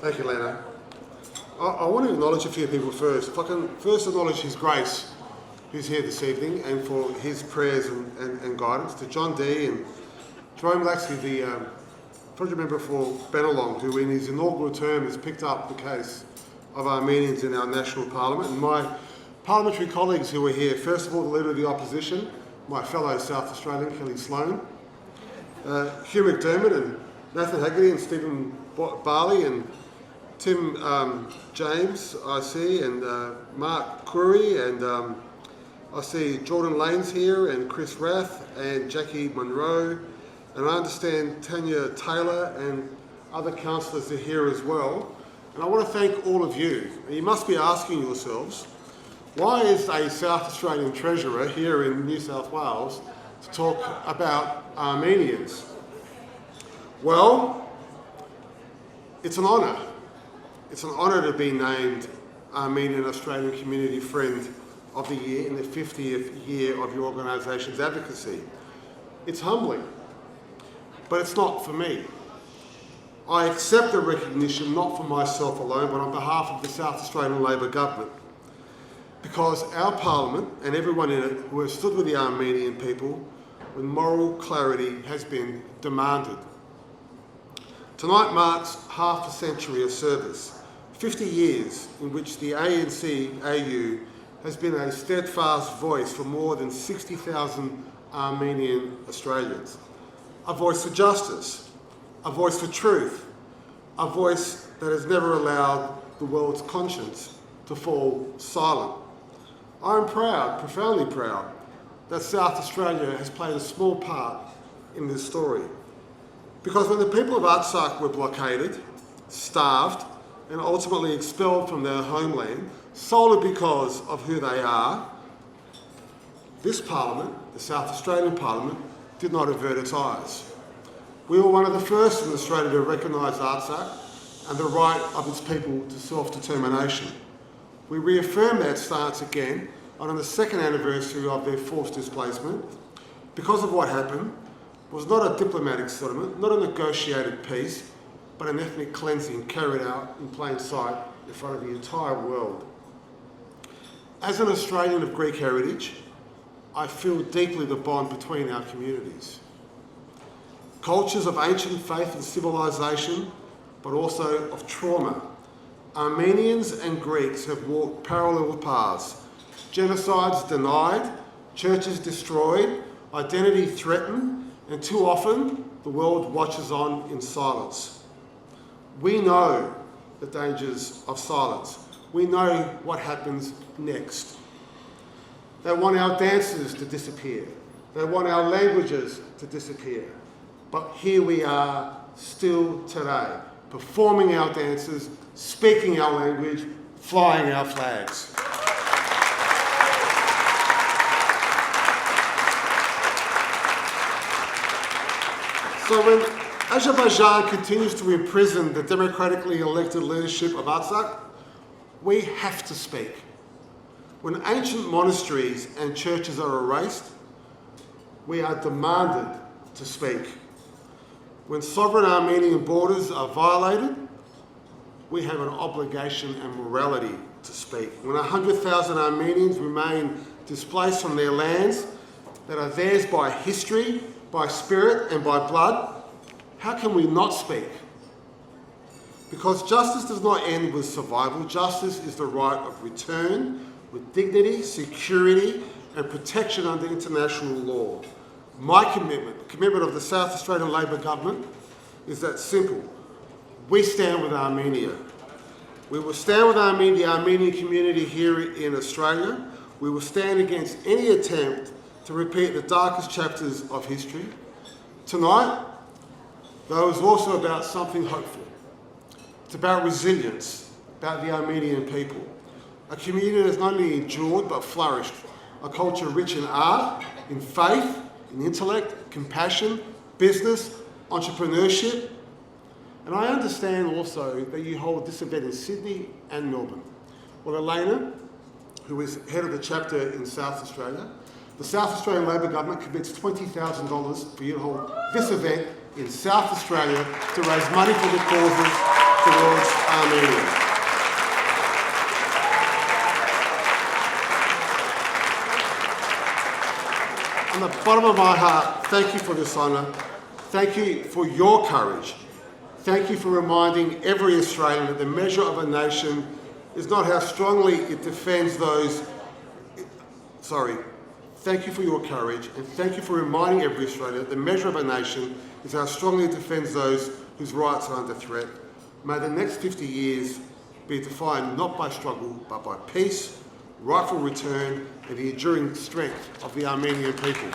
Thank you, Lena. I want to acknowledge a few people first. If I can first acknowledge His Grace, who's here this evening, and for his prayers and guidance, to John D and Jerome Laxley, the project member for Benelong, who in his inaugural term has picked up the case of Armenians in our national parliament, and my parliamentary colleagues who are here. First of all, the Leader of the Opposition, my fellow South Australian, Kelly Sloan, Hugh McDermott and Nathan Haggerty and Stephen Barley and Tim James, I see, and Mark Curry, and I see Jordan Lanes here, and Chris Rath, and Jackie Munro, and I understand Tanya Taylor and other councillors are here as well. And I want to thank all of you. You must be asking yourselves, why is a South Australian Treasurer here in New South Wales to talk about Armenians? Well, it's an honour. It's an honour to be named Armenian Australian Community Friend of the Year in the 50th year of your organisation's advocacy. It's humbling, but it's not for me. I accept the recognition not for myself alone, but on behalf of the South Australian Labor government, because our parliament and everyone in it who has stood with the Armenian people when moral clarity has been demanded. Tonight marks half a century of service, 50 years in which the ANC-AU has been a steadfast voice for more than 60,000 Armenian Australians. A voice for justice, a voice for truth, a voice that has never allowed the world's conscience to fall silent. I'm proud, profoundly proud, that South Australia has played a small part in this story. Because when the people of Artsakh were blockaded, starved, and ultimately expelled from their homeland, solely because of who they are, this Parliament, the South Australian Parliament, did not avert its eyes. We were one of the first in Australia to recognise Artsakh and the right of its people to self-determination. We reaffirmed that stance again on the second anniversary of their forced displacement, because of what happened was not a diplomatic settlement, not a negotiated peace, but an ethnic cleansing carried out in plain sight in front of the entire world. As an Australian of Greek heritage, I feel deeply the bond between our communities. Cultures of ancient faith and civilization, but also of trauma. Armenians and Greeks have walked parallel paths. Genocides denied, churches destroyed, identity threatened, and too often the world watches on in silence. We know the dangers of silence. We know what happens next. They want our dances to disappear. They want our languages to disappear. But here we are still today, performing our dances, speaking our language, flying our flags. So when Azerbaijan continues to imprison the democratically elected leadership of Artsakh, we have to speak. When ancient monasteries and churches are erased, we are demanded to speak. When sovereign Armenian borders are violated, we have an obligation and morality to speak. When 100,000 Armenians remain displaced from their lands that are theirs by history, by spirit and by blood, how can we not speak? Because justice does not end with survival. Justice is the right of return with dignity, security and protection under international law. My commitment, the commitment of the South Australian Labor government, is that simple. We stand with Armenia. We will stand with the Armenian community here in Australia. We will stand against any attempt to repeat the darkest chapters of history. Tonight, though, is also about something hopeful. It's about resilience, about the Armenian people. A community that has not only endured but flourished. A culture rich in art, in faith, in intellect, compassion, business, entrepreneurship. And I understand also that you hold this event in Sydney and Melbourne. Well, Elena, who is head of the chapter in South Australia, the South Australian Labor government commits $20,000 for you to hold this event in South Australia to raise money for the causes towards bottom of my heart, thank you for this honour. Thank you for your courage. Thank you for reminding every Australian that the measure of a nation is not how strongly it defends those... Thank you for your courage, and thank you for reminding every Australian that the measure of a nation is how strongly it defends those whose rights are under threat. May the next 50 years be defined not by struggle, but by peace, rightful return, and the enduring strength of the Armenian people.